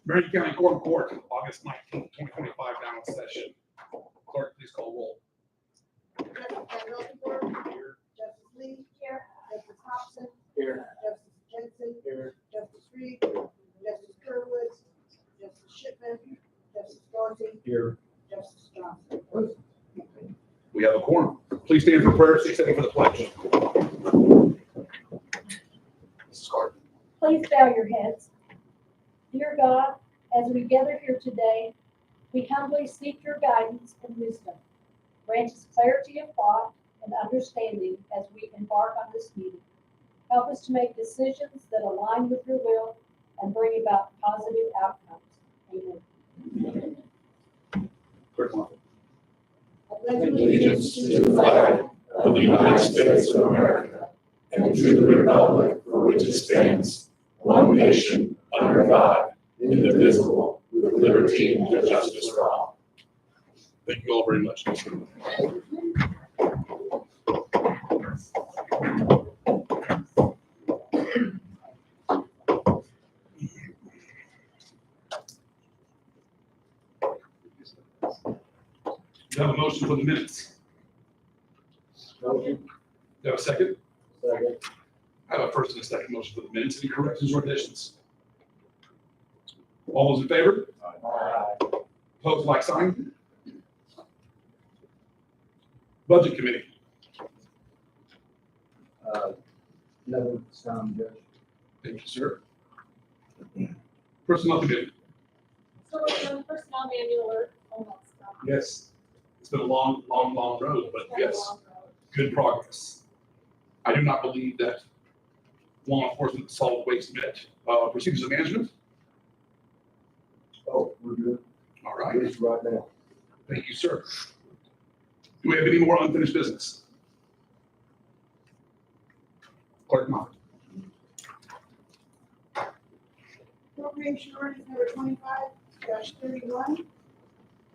Marion County Quorum Court, August 19th, 2025, now in session. Clerk, please call roll. Here. Justice Lee. Here. Justice Hobson. Here. Justice Jensen. Here. Justice Reed. Justice Kerwood. Justice Shipman. Justice Dorsey. Here. Justice Johnson. We have a quorum. Please stand for prayer, stay standing for the pledge. Mrs. Carter. Please bow your heads. Dear God, as we gather here today, we humbly seek your guidance and wisdom. Grant us clarity of thought and understanding as we embark on this meeting. Help us to make decisions that align with your will and bring about positive outcomes. Amen. Clerk Martin. Allegiance to the flag of the United States of America and to the republic for which it stands, one nation, under God, indivisible, with liberty and justice for all. Thank you all very much. You have a motion for the minutes. You have a second? Second. I have a first and a second motion for the minutes. Any corrections or additions? All those in favor? Opposed, like sign. Budget Committee. No sound, Judge. Thank you, sir. Personnel Committee. So we're on personnel manual or all that stuff. Yes. It's been a long road, but yes, good progress. I do not believe that law enforcement solid waste met procedures of management. Oh, we're good. All right. Just right now. Thank you, sir. Do we have any more unfinished business? Clerk Moffitt. Appropriation ordinance number 25-31.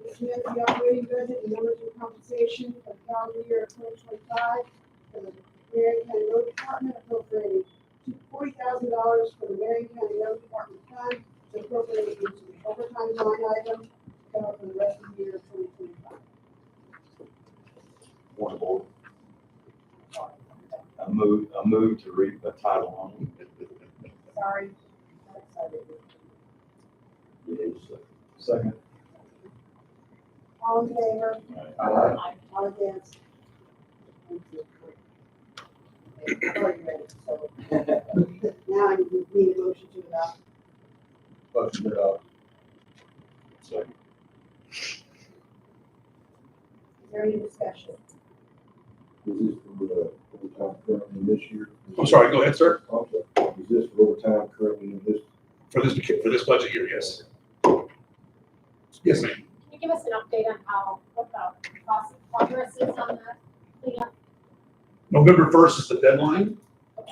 This amends the operating budget and orders of compensation for the calendar year of 2025 for the Marion County Road Department, appropriating $40,000 for the Marion County Road Department fund to appropriate into the overtime line item cover for the rest of the year of 2025. Point of order. I move to read the title on it. Sorry. Yes. Second. All in favor? Aye. All against? Thank you. I've already read it, so now I need a motion to adopt. Motion to Second. Is there any discussion? Is this for overtime currently in this year? I'm sorry, go ahead, sir. Okay. Is this for overtime currently in this? For this budget year, yes. Yes, ma'am. Can you give us an update on what the progress is on that cleanup? November 1st is the deadline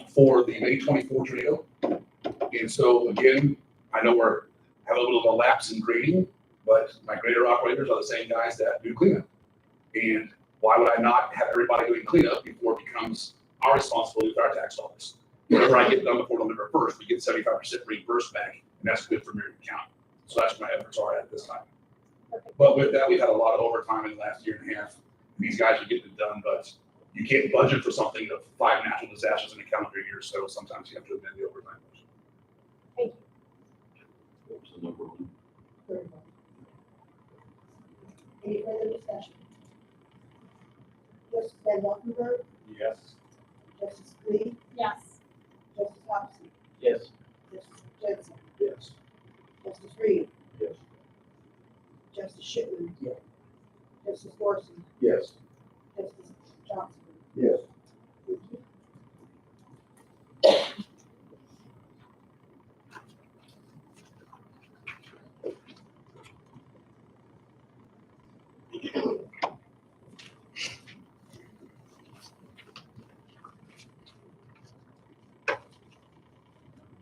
for the May 24 tornado. And so again, I know we're have a little bit of a lapse in grading. But my grader operators are the same guys that do cleanup. And why would I not have everybody doing cleanup before it becomes our responsibility with our tax dollars? Whatever I get done before November 1st, we get 75% reimbursed back, and that's good for Marion County. So that's what my efforts are at this time. But with that, we've had a lot of overtime in the last year and a half. These guys are getting it done, but you can't budget for something of 5 natural disasters in a calendar year, so sometimes you have to amend the overtime. Thank you. What was the number one? Any further discussion? Justice Van Valkenburg, Yes. Justice Lee, Yes. Justice Hobson, Yes. Justice Jensen, Yes. Justice Reed, Yes. Justice Shipman. Yes. Justice Dorsey, Yes. Justice Johnson. Yes. Thank you.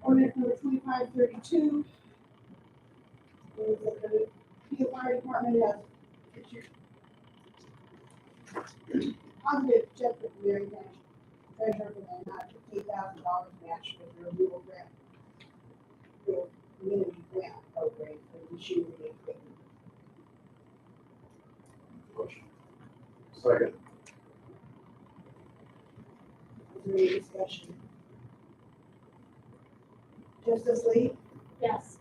Ordinance number 2532. Is that the Peel Fire Department has issued positive check with the Marion County Treasurer for the amount of $15,000 matched with the removal grant. The community grant program for the machinery and equipment. Motion. Second. Is there any discussion? Justice Lee, Yes.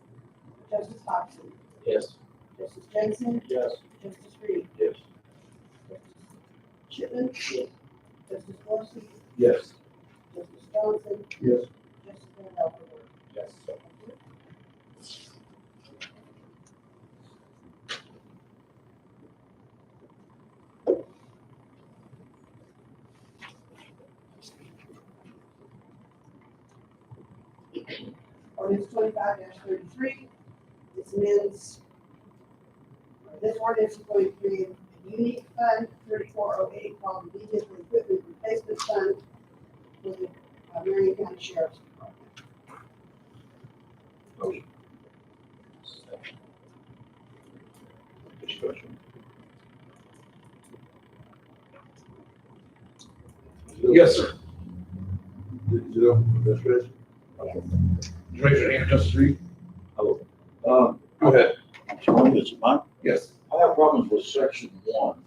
Justice Hobson, Yes. Justice Jensen, Yes. Justice Reed, Yes. Justice Shipman, Justice Dorsey, Yes. Justice Johnson, Yes. Justice Van Valkenburg. Yes. Ordinance 25-33, this amends, this ordinance is going to create a unique fund, 3408, called the Vehicle Equipment Replacement Fund for the Marion County Sheriff's Department. Motion. Discussion. Yes, sir. Discussion. Raise your hand, Justice Reed. Hello. Go ahead. Explain this, mine. Yes. I have problems with section 1.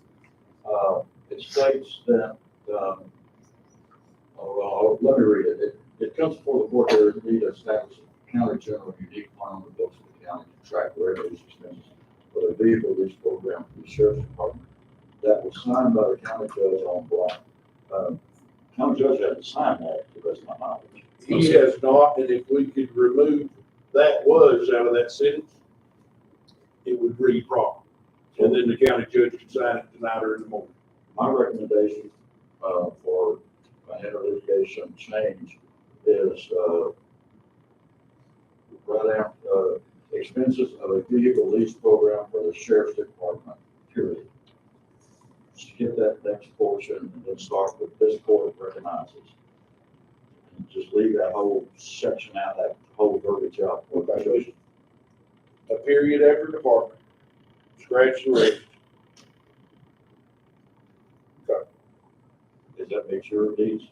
It states that, let me read it. It comes before the board to need to establish a county general unique fund on the books of the county to track the revenues expenses for the vehicle lease program for the sheriff's department. That was signed by the county judge on block. County judge had to sign that, to the best of my knowledge. He has not, and if we could remove that was out of that sentence, it would read proper. And then the county judge can sign it tonight or in the morning. My recommendation for an interlitigation change is right after expenses of a vehicle lease program for the sheriff's department, period. Skip that next portion and then start with this court recognizes. And just leave that whole section out, that whole verbiage out. A period after department, scratch the rest. Does that make sure it needs?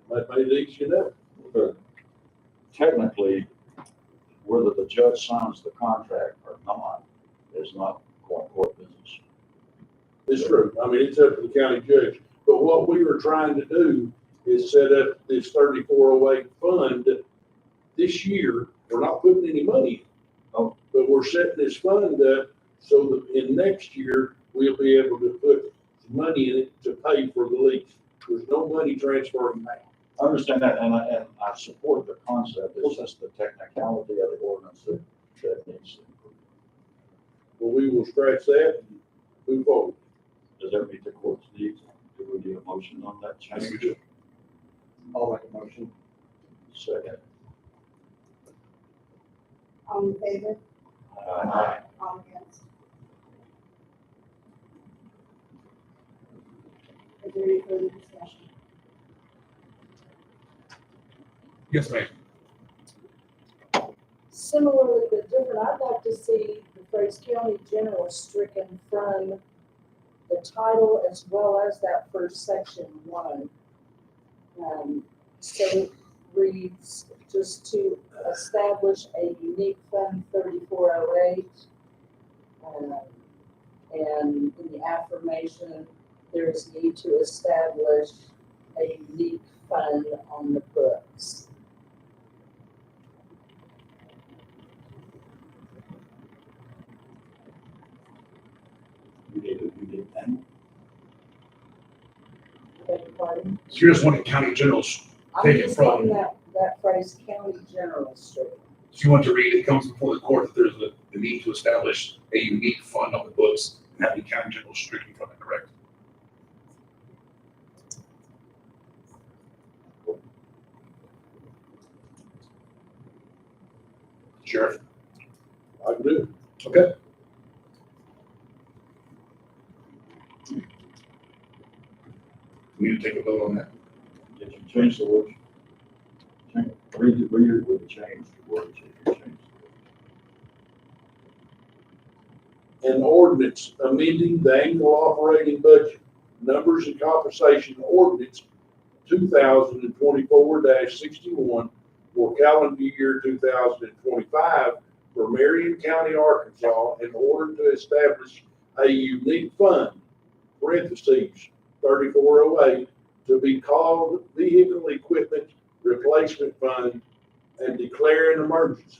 That made it easy enough. But technically, whether the judge signs the contract or not is not court business. It's true. I mean, it's up to the county judge. But what we were trying to do is set up this 3408 fund this year. We're not putting any money in. Oh. But we're setting this fund up so that in next year, we'll be able to put money in it to pay for the lease. There's no money transferring now. I understand that, and I support the concept. It's just the technicality of the ordinance that needs to improve. Well, we will scratch that and move forward. Does that meet the court's needs? Do we need a motion on that I think we change? do. I'll make a motion. Second. All in favor? Aye. All against? Is there any further discussion? Yes, ma'am. Similarly but different, I'd like to see the phrase county general stricken from the title as well as that first section one. So it reads, just to establish a unique fund 3408. And in the affirmation, there is need to establish a unique fund on the books. You need a unique thing. Beg your pardon? So you're just wanting county generals, I'm Take it just from- wanting that phrase county general stricken. so you want to read, it comes before the court that there's the need to establish a unique fund on the books and have the county general stricken from it, correct? Sheriff? I can do it. Okay. We need to take a vote on that. Did you change the words? Read it with the change the words. If you change the words. An ordinance amending the annual operating budget, numbers and compensation ordinance 2024-61 for calendar year 2025 for Marion County, Arkansas, in order to establish a unique fund, parentheses, 3408, to be called Vehicle Equipment Replacement Fund, and declare an emergency.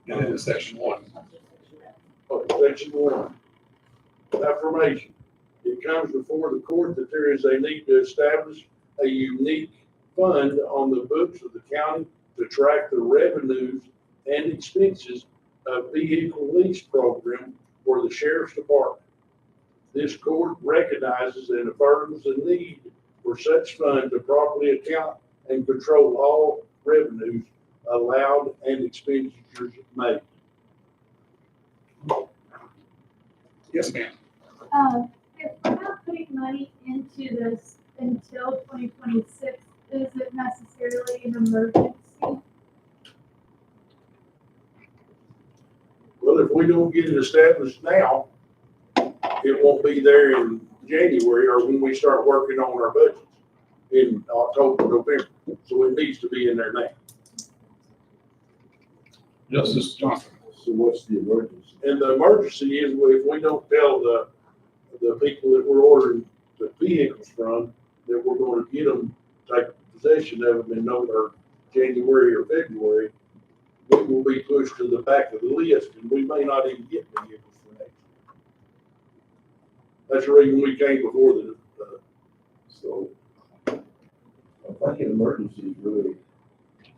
And then in section 1. Section 1. Affirmation. It comes before the court that there is a need to establish a unique fund on the books of the county to track the revenues and expenses of vehicle lease program for the sheriff's department. This court recognizes and affirms the need for such fund to properly account and control all revenues allowed and expenditures made. Yes, ma'am. If we're not putting money into this until 2026, is it necessarily an emergency? Well, if we don't get it established now, it won't be there in January or when we start working on our budgets in October, November. So it needs to be in there now. Justice Johnson. So what's the emergency? And the emergency is if we don't tell the people that we're ordering the vehicles from that we're going to get them, take possession of them in November, January or February, we will be pushed to the back of the list and we may not even get vehicles for next year. That's the reason we came before the, So I'm thinking emergency is really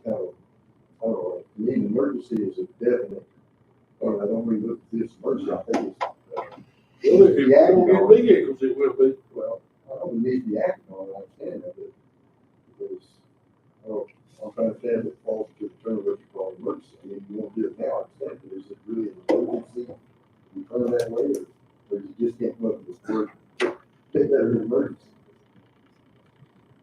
kind of, I don't know, to me, an emergency is a definite, I don't really look at this emergency, I think it's, well, if we don't get vehicles, it will be. well, I don't need to be acting on it, I understand that, but because, I'm trying to stand it falls to the term of what you call emergency. I mean, you won't do it now, I understand, but is it really an emergency? You turn it that way, or you just can't come up with this word, take that as an emergency?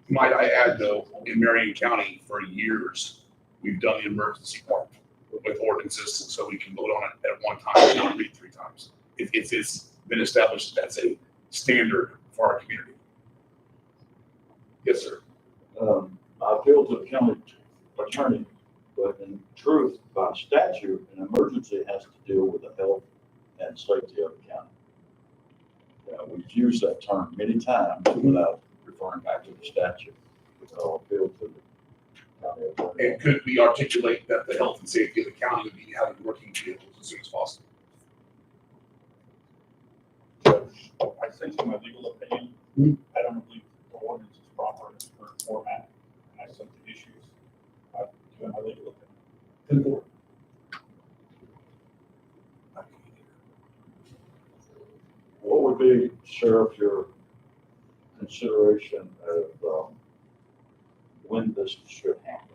Might I add though, in Marion County for years, we've done the emergency part with ordinances so we can vote on it at one time and not read 3 times. It's been established that's a standard for our community. Yes, sir. I appeal to the county attorney, but in truth, by statute, an emergency has to deal with the health and safety of the county. We've used that term many times without referring back to the statute. So I'll appeal to the county attorney. And could we articulate that the health and safety of the county would be having working vehicles as soon as possible? I think in my legal opinion, I don't believe the ordinance is proper in its current format, and I sent the issues, to my legal opinion. What would be, Sheriff, your consideration of when this should happen?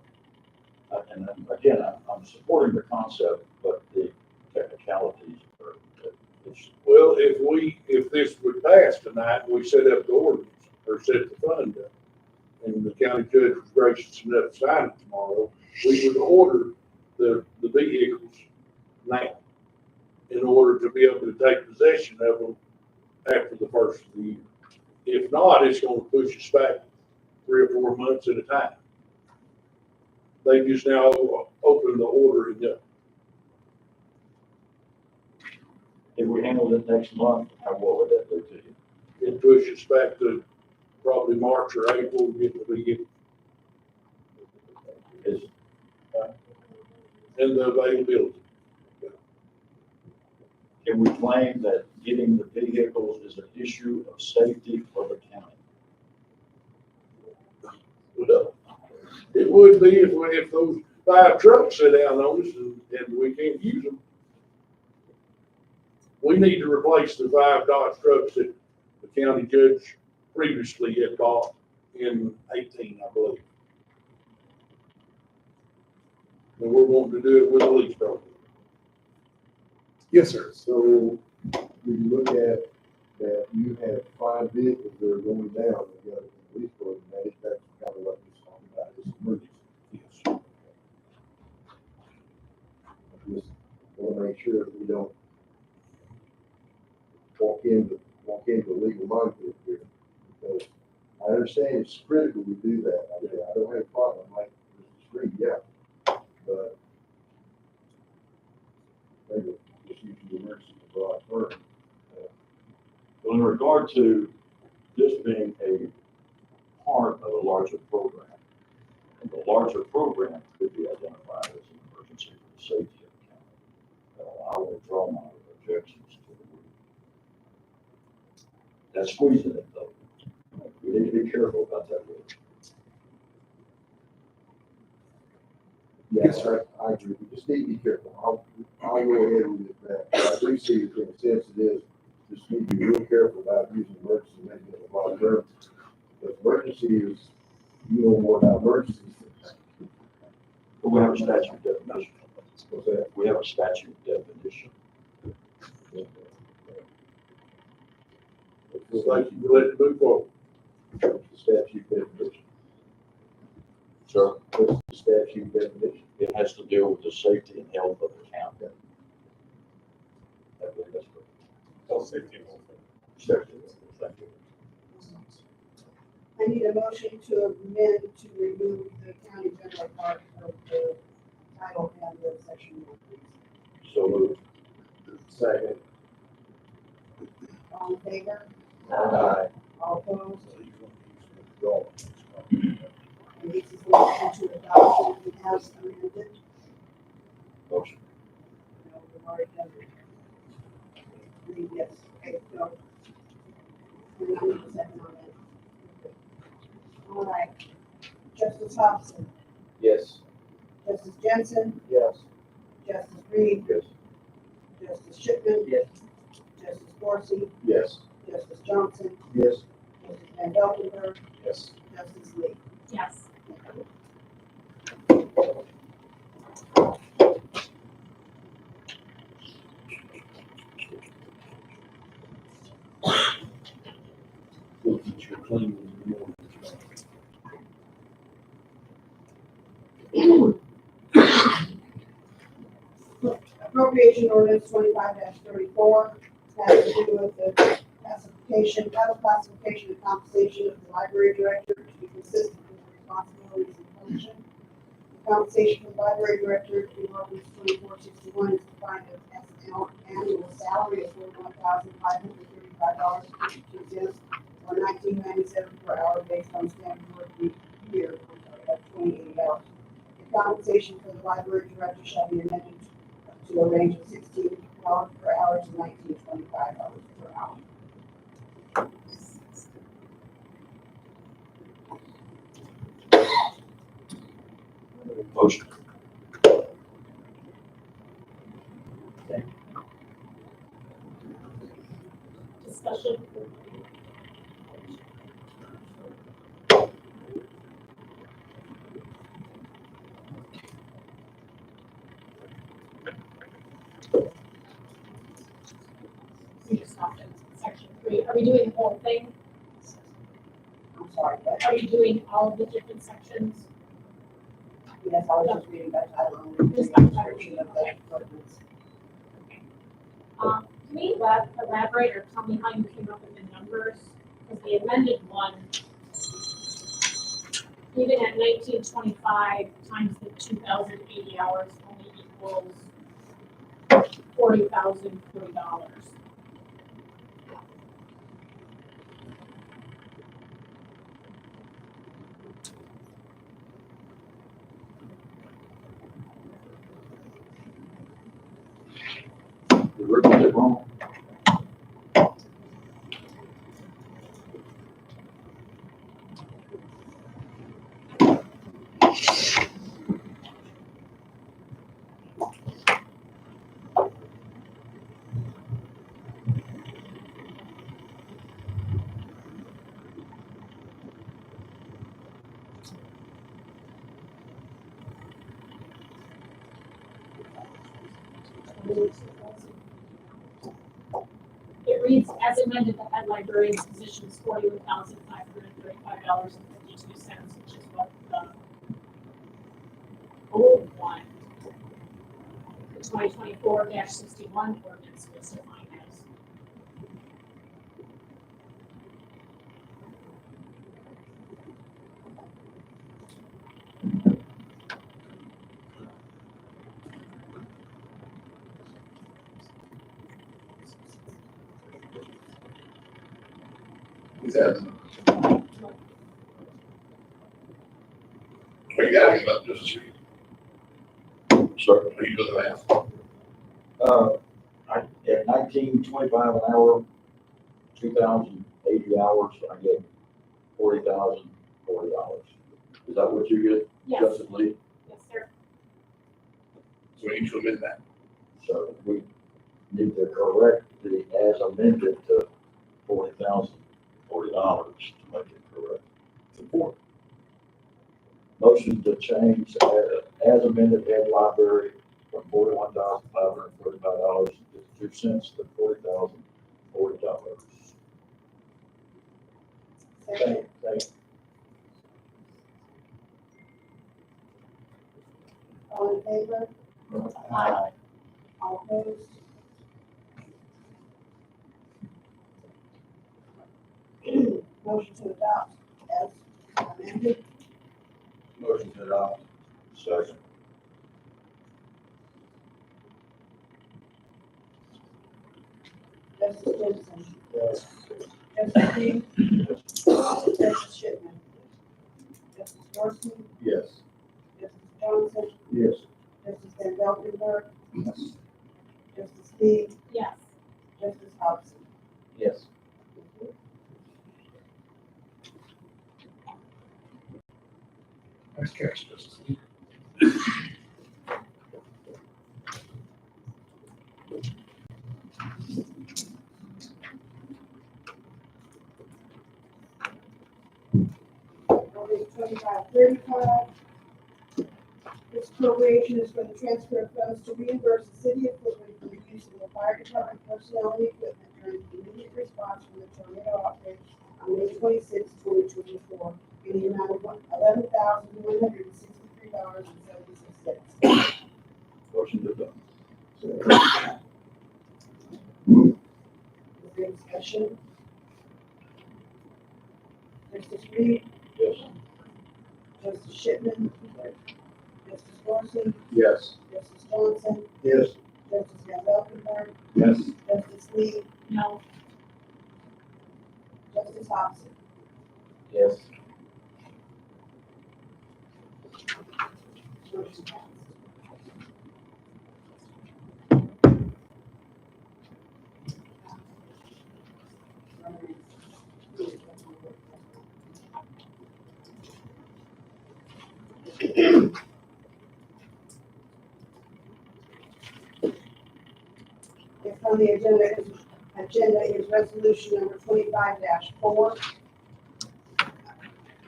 And then, again, I'm supporting the concept, but the technicalities are. Well, if this would pass tonight, we set up the ordinance or set the fund up, and the county judge was gracious enough to sign it tomorrow, we would order the vehicles now in order to be able to take possession of them after the first of the year. If not, it's gonna push us back 3 or 4 months at a time. They just now opened the ordering up. If we handle it next month, what would that do to you? It pushes back to probably March or April, getting the vehicle Is, and the availability. can we claim that getting the vehicles is an issue of safety for the county? Well, it would be if those 5 trucks sit down on us and we can't use them. We need to replace the 5 Dodge trucks that the county judge previously had bought in 18, I believe. And we're wanting to do it with a lease program. Yes, sir. So we look at that you have 5 vehicles that are going down, you got a police program, that's kind of what he's talking about, it's emergency. Yes. I just want to make sure that we don't walk into legal minefield here, because I understand it's critical to do that. I don't have a problem, like, Mr. Street, yeah, but maybe just use the emergency broad term. Well, in regard to this being a part of a larger program, and the larger program could be identified as an emergency for the safety of the county. I will withdraw my objections to the rule. That's squeezing it though. We need to be careful about that rule. Yes, sir. I agree. We just need to be careful. I'll go ahead with that. I do see it in a sense it is, just need to be real careful about using emergency, making it a lot of terms. But emergency is, you know more about emergencies. But we have a statute definition. What's that? We have a statute definition. It's like you let it move forward. The statute definition. Sir, What's the statute definition? it has to deal with the safety and health of the county. I believe that's correct. Health, safety, and welfare. Safety, thank you. I need a motion to amend to remove the county general part of the title and the section 1, please. So moved. Second. All in favor? Aye. All opposed? Go. And this is a motion to adopt it as amended. Motion. No, we've already done it. Yes, okay, no. We don't need a second on that. All right. Justice Hobson, Yes. Justice Jensen, Yes. Justice Reed, Yes. Justice Shipman. Yes. Justice Dorsey, Yes. Justice Johnson, Yes. Justice Van Valkenburg, Yes. Justice Lee. Yes. Appropriation ordinance 25-34 has to do with the classification and compensation of the library director to be consistent with the responsibilities and function. The compensation of the library director in ordinance 2461 is defined as an annual salary of $41,535.52 or $19.97 per hour based on standard work year, that's 28 hours. The compensation for the library director shall be amended to a range of $16 per hour to $19.25 per hour. Motion. Discussion. We just stopped at section 3. Are we doing the whole thing? I'm sorry, but are you doing all of the different sections? Yes, I was just reading that title. only. Just by title. Description of the ordinance. Can you elaborate or tell me how you came up with the numbers? Because the amended one, even at 1925 times the 2,080 hours only equals $40,040. The Rick did it wrong. It reads, as amended, the head librarian's position is $41,535.52, which is what the old one, the 2024-61 ordinance was defined as. Is that? What you got about this? Sir. Are you doing that? At 19.25 an hour, 2,080 hours, I get $40,040. Is that what you get, Yes, Justice Lee? yes, sir. So we need to amend that. So we need to correct the as amended to $40,040 to make it correct. Support. Motion to change as amended head library from $41,535.52 to $40,040. Second. All in favor? Aye. All opposed? Motion to adopt as amended. Motion to adopt. Second. Justice Gibson. Yes. Justice King. Justice Shipman. Justice Dorsey. Yes. Justice Johnson. Yes. Justice Van Valkenburg. Justice Lee. Yes. Justice Hobson. Yes. Nice catch, Justice Lee. Ordinance 2535. This appropriation is for the transfer of funds to reimburse the city of Fleetwood for the use of the fire department personnel and equipment during the immediate response from the tornado outbreak on May 26, 2024, in the amount of $11,163.76. Motion to adopt. Is there discussion? Justice Reed, Yes. Justice Shipman, Justice Dorsey, Yes. Justice Johnson, Yes. Justice Van Valkenburg, Yes. Justice Lee, No. Justice Hobson. Yes. Motion passed. Next on the agenda is resolution number 25-4.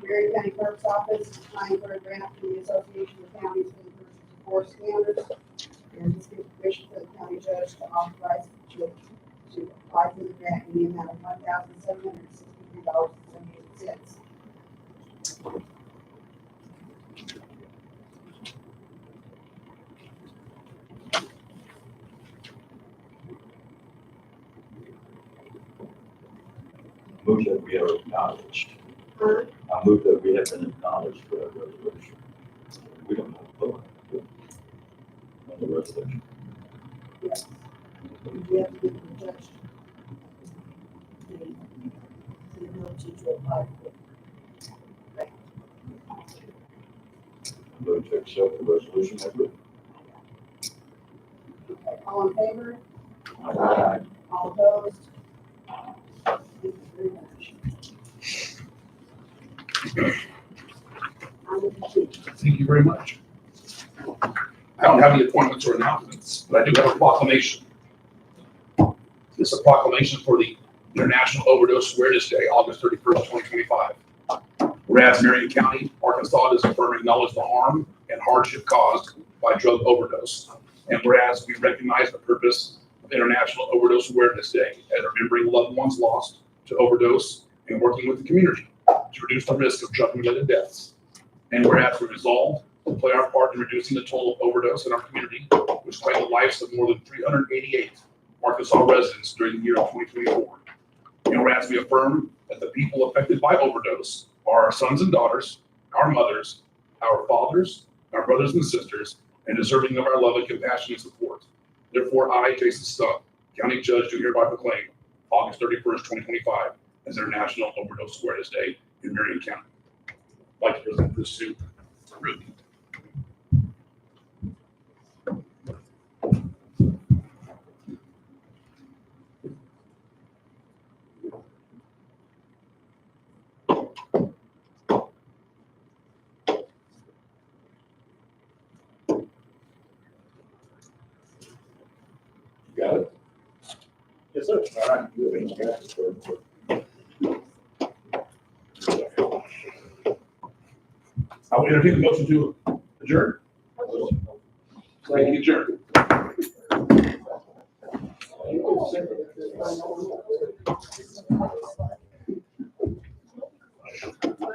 Marion County Clerk's Office is applying for a grant from the Association of Counties for the purchase of 4 scanners. And this gives permission for the county judge to authorize to apply for the grant in the amount of $1,763.78. Is move that we are acknowledged. Huh? I move that we have been acknowledged for that resolution. We don't have to vote on the resolution. Yes. We have to give them a judge. The ability to apply for it. I move to accept the resolution as written. Okay, all in favor? Aye. All opposed? Thank you very much. Thank you very much. I don't have any appointments or announcements, but I do have a proclamation. This is a proclamation for the International Overdose Awareness Day, August 31st, 2025. Whereas Marion County, Arkansas does affirm acknowledge the harm and hardship caused by drug overdose. And whereas we recognize the purpose of International Overdose Awareness Day as remembering loved ones lost to overdose and working with the community to reduce the risk of drug-related deaths. And whereas we resolve to play our part in reducing the toll of overdose in our community, which claimed the lives of more than 388 Arkansas residents during the year of 2024. And whereas we affirm that the people affected by overdose are our sons and daughters, our mothers, our fathers, our brothers and sisters, and deserving of our love and compassion and support. Therefore, I, Jason Stuck, County Judge, do hereby proclaim August 31st, 2025 as International Overdose Awareness Day in Marion County. I'd like to present this to Ruby. Got it? Yes, sir. All right. Good. I will entertain the motion to adjourn. Thank you, adjourn. You can send it if there's one.